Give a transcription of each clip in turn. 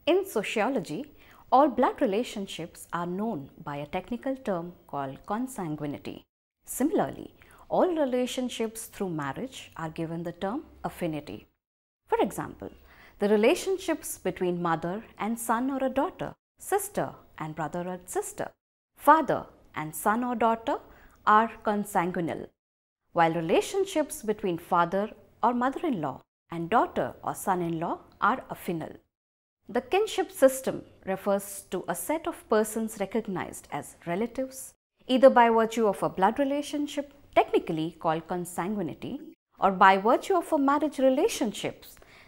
In sociology, all blood relationships are known by a technical term called consanguinity. Similarly, all relationships through marriage are given the term affinity. For example, the relationships between mother and son or a daughter, sister and brother or sister, father and son or daughter are consanguinal, while relationships between father or mother-in-law and daughter or son-in-law are affinal. The kinship system refers to a set of persons recognized as relatives, either by virtue of a blood relationship, technically called consanguinity, or by virtue of a marriage relationship,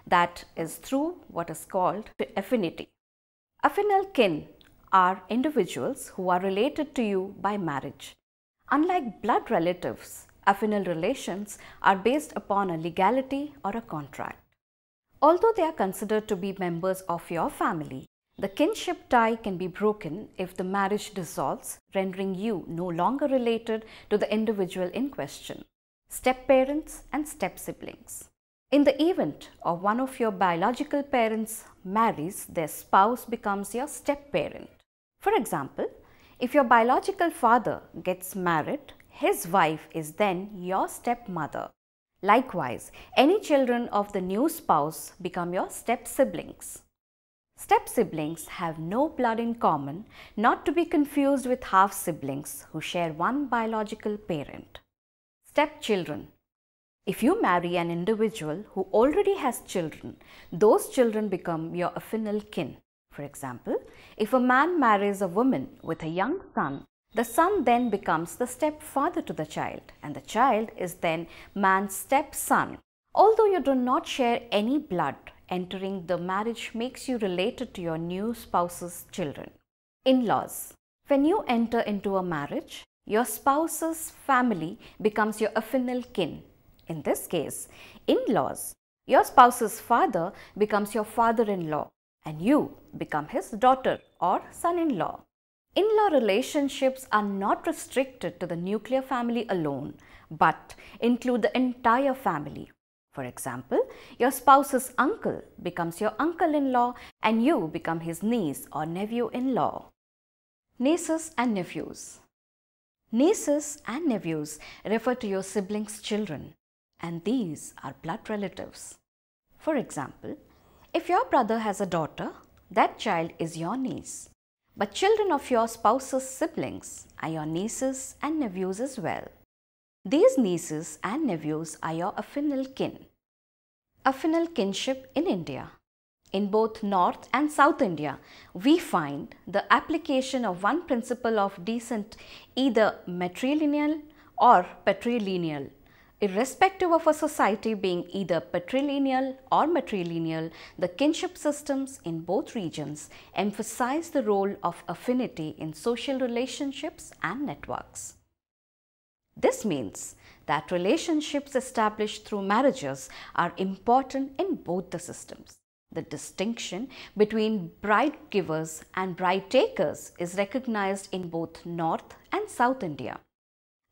that is through what is called affinity. Affinal kin are individuals who are related to you by marriage. Unlike blood relatives, affinal relations are based upon a legality or a contract. Although they are considered to be members of your family, the kinship tie can be broken if the marriage dissolves, rendering you no longer related to the individual in question. Step-parents and step-siblings. In the event of one of your biological parents marries, their spouse becomes your step-parent. For example, if your biological father gets married, his wife is then your stepmother. Likewise, any children of the new spouse become your step-siblings. Step-siblings have no blood in common, not to be confused with half-siblings who share one biological parent. Step-children. If you marry an individual who already has children, those children become your affinal kin. For example, if a man marries a woman with a young son, the son then becomes the stepfather to the child, and the child is then man's stepson. Although you do not share any blood, entering the marriage makes you related to your new spouse's children. In-laws. When you enter into a marriage, your spouse's family becomes your affinal kin. In this case, in-laws, your spouse's father becomes your father-in-law, and you become his daughter or son-in-law. In-law relationships are not restricted to the nuclear family alone, but include the entire family. For example, your spouse's uncle becomes your uncle-in-law and you become his niece or nephew-in-law. Nieces and nephews. Nieces and nephews refer to your siblings' children, and these are blood relatives. For example, if your brother has a daughter, that child is your niece. But children of your spouse's siblings are your nieces and nephews as well. These nieces and nephews are your affinal kin. Affinal kinship in India. In both North and South India, we find the application of one principle of descent, either matrilineal or patrilineal. Irrespective of a society being either patrilineal or matrilineal, the kinship systems in both regions emphasize the role of affinity in social relationships and networks. This means that relationships established through marriages are important in both the systems. The distinction between bride givers and bride takers is recognized in both North and South India.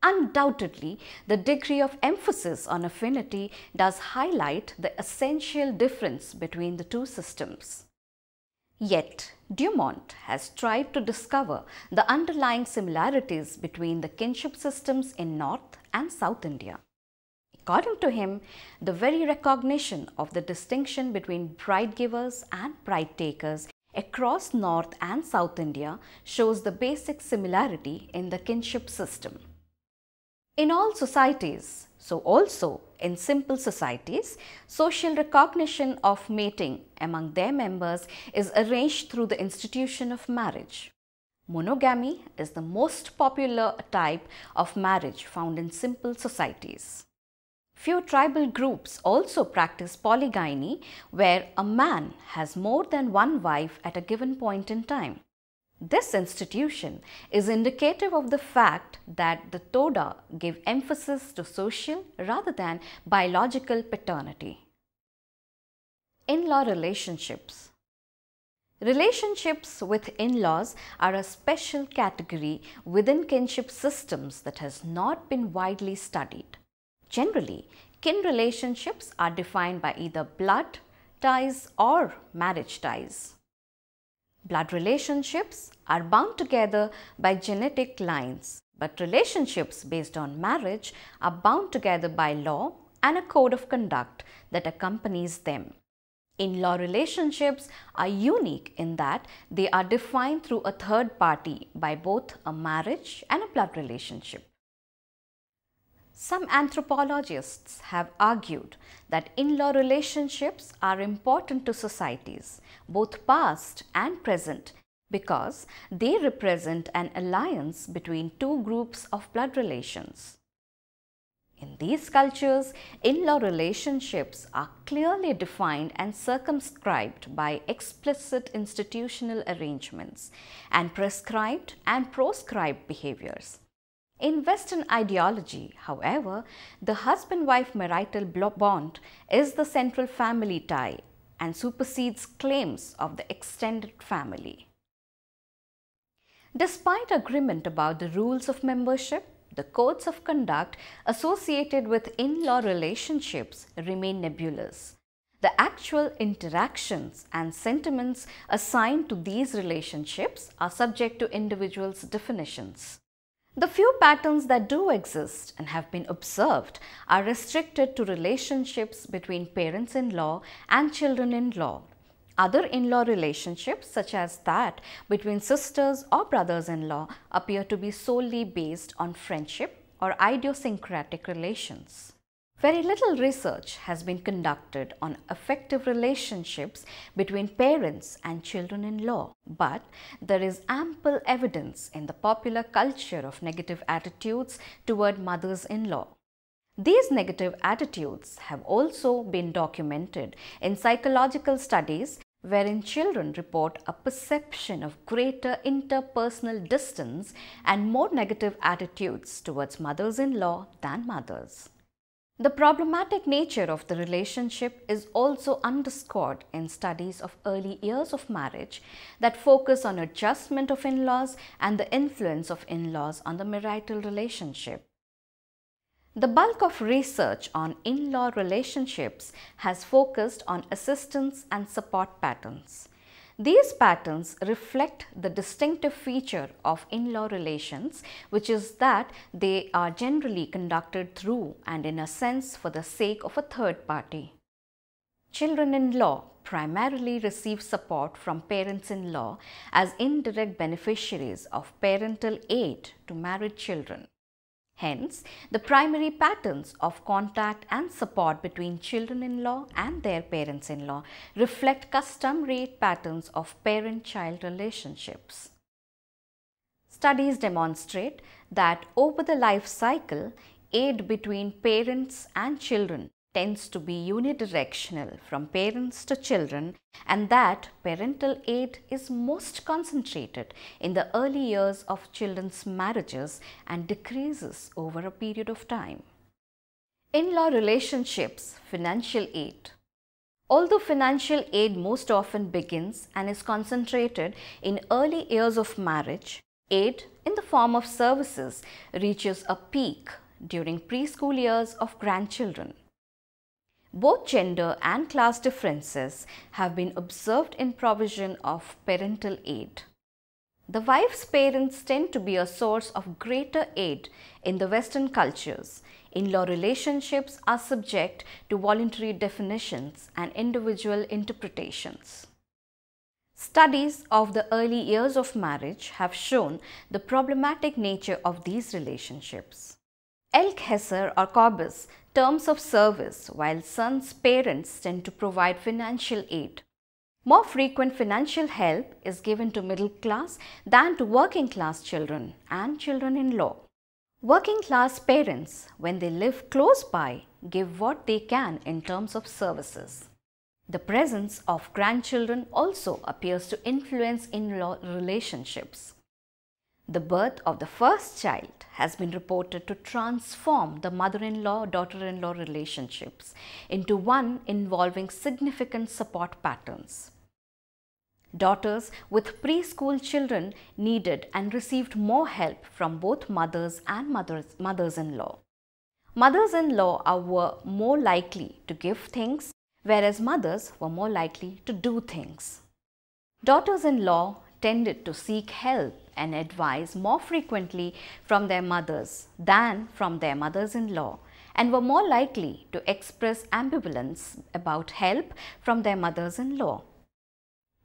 Undoubtedly, the degree of emphasis on affinity does highlight the essential difference between the two systems. Yet, Dumont has tried to discover the underlying similarities between the kinship systems in North and South India. According to him, the very recognition of the distinction between bride givers and bride takers across North and South India shows the basic similarity in the kinship system. In all societies, so also in simple societies, social recognition of mating among their members is arranged through the institution of marriage. Monogamy is the most popular type of marriage found in simple societies. Few tribal groups also practice polygyny, where a man has more than one wife at a given point in time. This institution is indicative of the fact that the Toda give emphasis to social rather than biological paternity. In-law relationships. Relationships with in-laws are a special category within kinship systems that has not been widely studied. Generally, kin relationships are defined by either blood ties or marriage ties. Blood relationships are bound together by genetic lines, but relationships based on marriage are bound together by law and a code of conduct that accompanies them. In-law relationships are unique in that they are defined through a third party by both a marriage and a blood relationship. Some anthropologists have argued that in-law relationships are important to societies, both past and present, because they represent an alliance between two groups of blood relations. In these cultures, in-law relationships are clearly defined and circumscribed by explicit institutional arrangements and prescribed and proscribed behaviors. In Western ideology, however, the husband-wife marital bond is the central family tie and supersedes claims of the extended family. Despite agreement about the rules of membership, the codes of conduct associated with in-law relationships remain nebulous. The actual interactions and sentiments assigned to these relationships are subject to individuals' definitions. The few patterns that do exist and have been observed are restricted to relationships between parents-in-law and children-in-law. Other in-law relationships, such as that between sisters or brothers-in-law, appear to be solely based on friendship or idiosyncratic relations. Very little research has been conducted on affective relationships between parents and children-in-law, but there is ample evidence in the popular culture of negative attitudes toward mothers-in-law. These negative attitudes have also been documented in psychological studies wherein children report a perception of greater interpersonal distance and more negative attitudes towards mothers-in-law than mothers. The problematic nature of the relationship is also underscored in studies of early years of marriage that focus on adjustment of in-laws and the influence of in-laws on the marital relationship. The bulk of research on in-law relationships has focused on assistance and support patterns. These patterns reflect the distinctive feature of in-law relations, which is that they are generally conducted through and in a sense for the sake of a third party. Children-in-law primarily receive support from parents-in-law as indirect beneficiaries of parental aid to married children. Hence, the primary patterns of contact and support between children-in-law and their parents-in-law reflect customary patterns of parent-child relationships. Studies demonstrate that over the life cycle, aid between parents and children tends to be unidirectional from parents to children, and that parental aid is most concentrated in the early years of children's marriages and decreases over a period of time. In-law relationships, financial aid. Although financial aid most often begins and is concentrated in early years of marriage, aid in the form of services reaches a peak during preschool years of grandchildren. Both gender and class differences have been observed in provision of parental aid. The wife's parents tend to be a source of greater aid in the Western cultures. In-law relationships are subject to voluntary definitions and individual interpretations. Studies of the early years of marriage have shown the problematic nature of these relationships. Elkhesser or Corbis terms of service, while sons' parents tend to provide financial aid. More frequent financial help is given to middle class than to working class children and children-in-law. Working class parents, when they live close by, give what they can in terms of services. The presence of grandchildren also appears to influence in-law relationships. The birth of the first child has been reported to transform the mother-in-law, daughter-in-law relationships into one involving significant support patterns. Daughters with preschool children needed and received more help from both mothers and mothers-in-law. Mothers-in-law were more likely to give things, whereas mothers were more likely to do things. Daughters-in-law tended to seek help and advice more frequently from their mothers than from their mothers-in-law, and were more likely to express ambivalence about help from their mothers-in-law.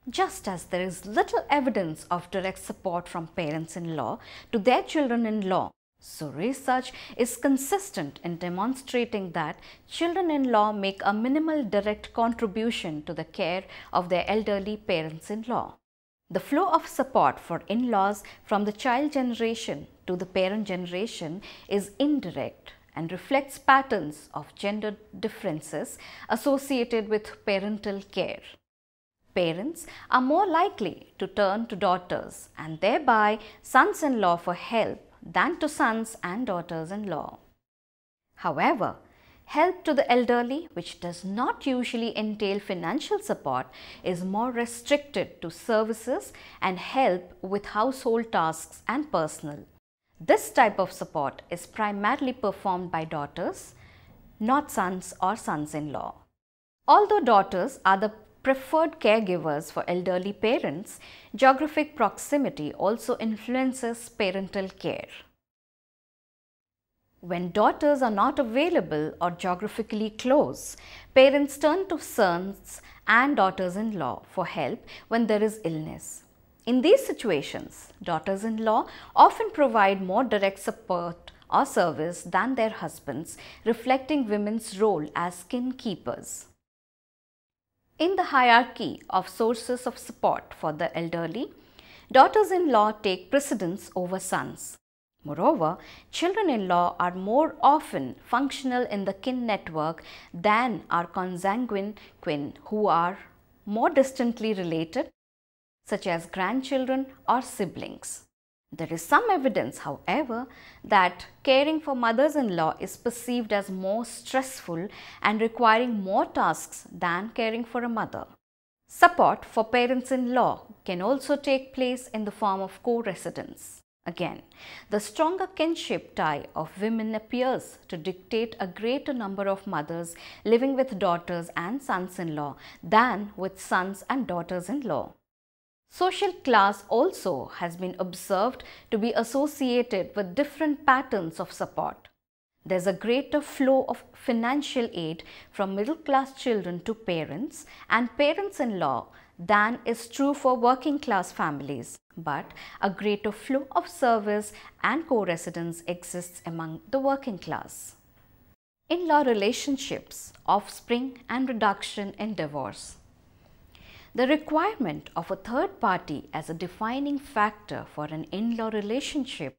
Just as there is little evidence of direct support from parents-in-law to their children-in-law, so research is consistent in demonstrating that children-in-law make a minimal direct contribution to the care of their elderly parents-in-law. The flow of support for in-laws from the child generation to the parent generation is indirect and reflects patterns of gender differences associated with parental care. Parents are more likely to turn to daughters and thereby sons-in-law for help than to sons and daughters-in-law. However, help to the elderly, which does not usually entail financial support, is more restricted to services and help with household tasks and personal. This type of support is primarily performed by daughters, not sons or sons-in-law. Although daughters are the preferred caregivers for elderly parents, geographic proximity also influences parental care. When daughters are not available or geographically close, parents turn to sons and daughters-in-law for help when there is illness. In these situations, daughters-in-law often provide more direct support or service than their husbands, reflecting women's role as kin keepers. In the hierarchy of sources of support for the elderly, daughters-in-law take precedence over sons. Moreover, children-in-law are more often functional in the kin network than are consanguine kin who are more distantly related, such as grandchildren or siblings. There is some evidence, however, that caring for mothers-in-law is perceived as more stressful and requiring more tasks than caring for a mother. Support for parents-in-law can also take place in the form of co-residence. Again, the stronger kinship tie of women appears to dictate a greater number of mothers living with daughters and sons-in-law than with sons and daughters-in-law. Social class also has been observed to be associated with different patterns of support. There is a greater flow of financial aid from middle-class children to parents and parents-in-law than is true for working class families, but a greater flow of service and co-residence exists among the working class. In-law relationships, offspring and reduction in divorce. The requirement of a third party as a defining factor for an in-law relationship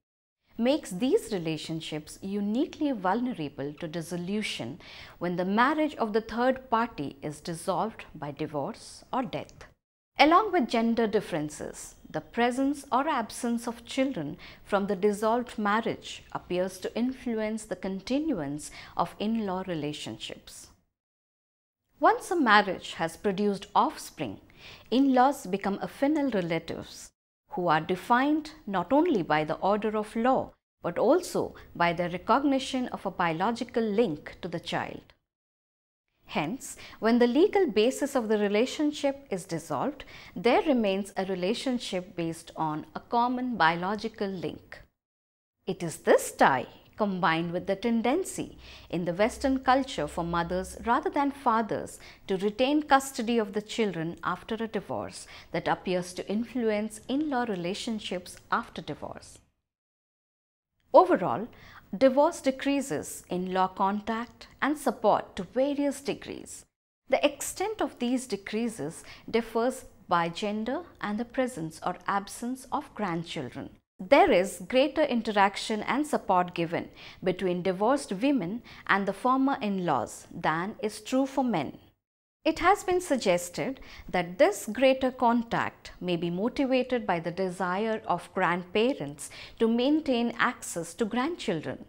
makes these relationships uniquely vulnerable to dissolution when the marriage of the third party is dissolved by divorce or death. Along with gender differences, the presence or absence of children from the dissolved marriage appears to influence the continuance of in-law relationships. Once a marriage has produced offspring, in-laws become affinal relatives who are defined not only by the order of law but also by the recognition of a biological link to the child. Hence, when the legal basis of the relationship is dissolved, there remains a relationship based on a common biological link. It is this tie, combined with the tendency in the Western culture for mothers rather than fathers to retain custody of the children after a divorce, that appears to influence in-law relationships after divorce. Overall, divorce decreases in-law contact and support to various degrees. The extent of these decreases differs by gender and the presence or absence of grandchildren. There is greater interaction and support given between divorced women and the former in-laws than is true for men. It has been suggested that this greater contact may be motivated by the desire of grandparents to maintain access to grandchildren.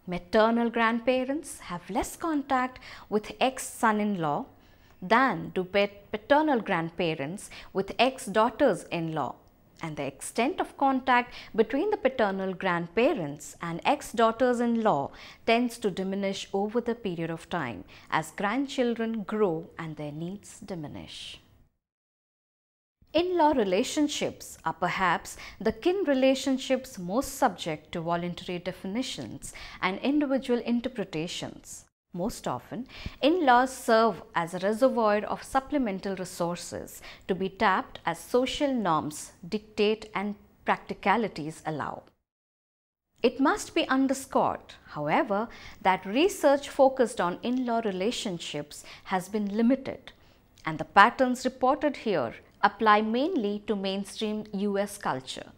Maternal grandparents have less contact with ex-son-in-law than do paternal grandparents with ex-daughters-in-law, and the extent of contact between the paternal grandparents and ex-daughters-in-law tends to diminish over the period of time as grandchildren grow and their needs diminish. In-law relationships are perhaps the kin relationships most subject to voluntary definitions and individual interpretations. Most often, in-laws serve as a reservoir of supplemental resources to be tapped as social norms dictate and practicalities allow. It must be underscored, however, that research focused on in-law relationships has been limited, and the patterns reported here apply mainly to mainstream US culture.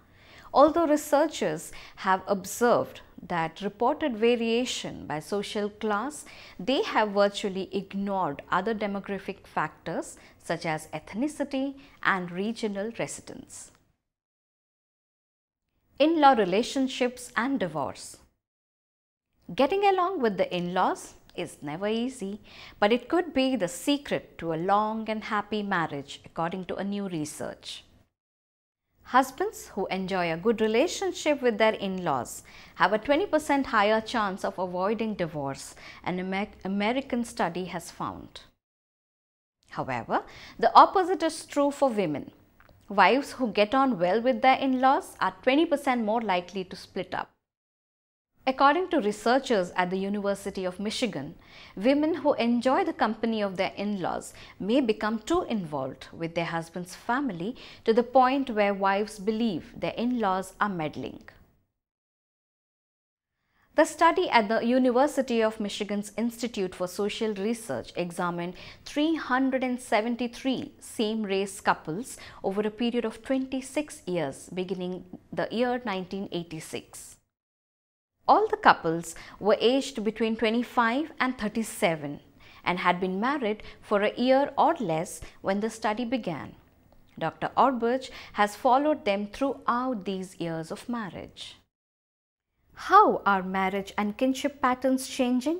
Although researchers have observed that reported variation by social class, they have virtually ignored other demographic factors such as ethnicity and regional residence. In-law relationships and divorce. Getting along with the in-laws is never easy, but it could be the secret to a long and happy marriage according to a new research. Husbands who enjoy a good relationship with their in-laws have a 20% higher chance of avoiding divorce, an American study has found. However, the opposite is true for women. Wives who get on well with their in-laws are 20% more likely to split up. According to researchers at the University of Michigan, women who enjoy the company of their in-laws may become too involved with their husband's family to the point where wives believe their in-laws are meddling. The study at the University of Michigan's Institute for Social Research examined 373 same-race couples over a period of 26 years beginning the year 1986. All the couples were aged between 25 and 37 and had been married for a year or less when the study began. Dr. Orbach has followed them throughout these years of marriage. How are marriage and kinship patterns changing?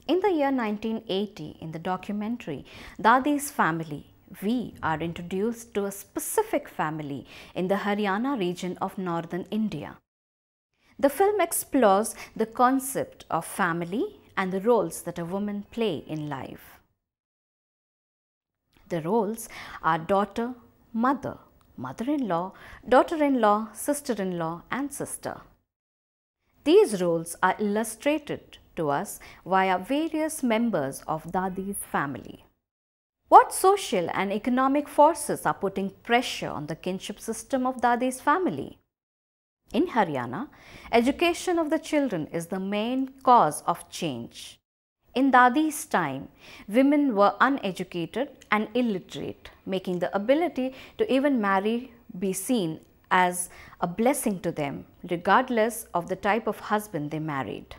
In the year 1980, in the documentary Dadi's Family, we are introduced to a specific family in the Haryana region of northern India. The film explores the concept of family and the roles that a woman plays in life. The roles are daughter, mother, mother-in-law, daughter-in-law, sister-in-law and sister. These roles are illustrated to us via various members of Dadi's family. What social and economic forces are putting pressure on the kinship system of Dadi's family? In Haryana, education of the children is the main cause of change. In Dadi's time, women were uneducated and illiterate, making the ability to even marry be seen as a blessing to them, regardless of the type of husband they married.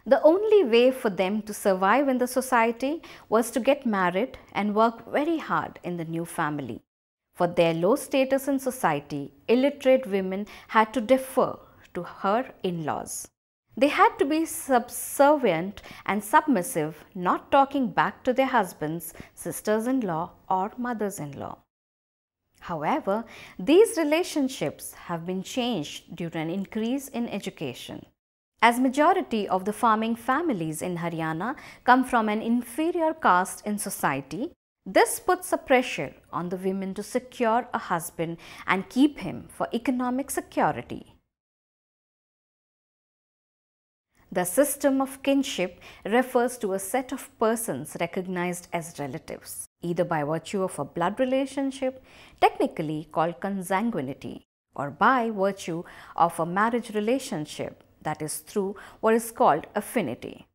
The only way for them to survive in the society was to get married and work very hard in the new family. For their low status in society, illiterate women had to defer to her in-laws. They had to be subservient and submissive, not talking back to their husbands, sisters-in-law or mothers-in-law. However, these relationships have been changed due to an increase in education. As majority of the farming families in Haryana come from an inferior caste in society, this puts a pressure on the women to secure a husband and keep him for economic security. The system of kinship refers to a set of persons recognized as relatives, either by virtue of a blood relationship, technically called consanguinity, or by virtue of a marriage relationship, that is through what is called affinity.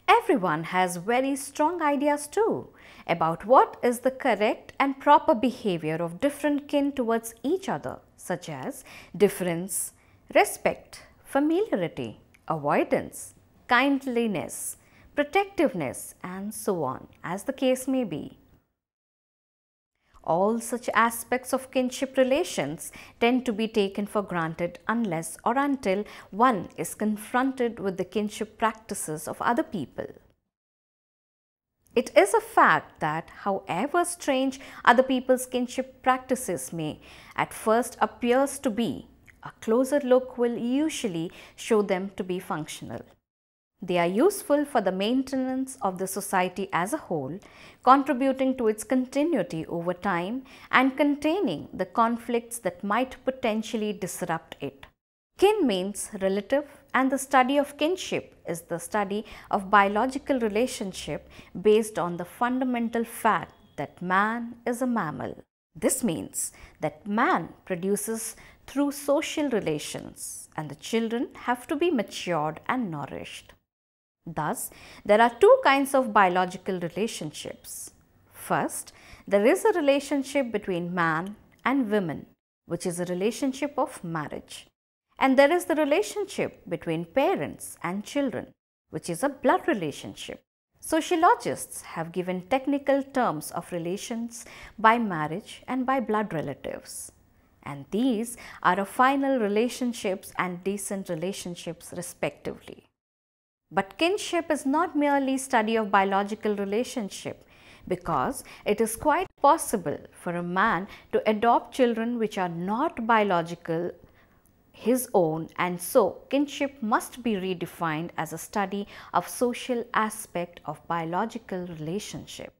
Everyone has very strong ideas too about what is the correct and proper behavior of different kin towards each other, such as deference, respect, familiarity, avoidance, kindliness, protectiveness, and so on, as the case may be. All such aspects of kinship relations tend to be taken for granted unless or until one is confronted with the kinship practices of other people. It is a fact that, however strange other people's kinship practices may at first appears to be, a closer look will usually show them to be functional. They are useful for the maintenance of the society as a whole, contributing to its continuity over time and containing the conflicts that might potentially disrupt it. Kin means relative, and the study of kinship is the study of biological relationship based on the fundamental fact that man is a mammal. This means that man produces through social relations, and the children have to be matured and nourished. Thus, there are two kinds of biological relationships. First, there is a relationship between man and woman, which is a relationship of marriage. And there is the relationship between parents and children, which is a blood relationship. Sociologists have given technical terms of relations by marriage and by blood relatives. And these are affinal relationships and descent relationships respectively. But kinship is not merely study of biological relationship, because it is quite possible for a man to adopt children which are not biological his own, and so kinship must be redefined as a study of social aspect of biological relationship.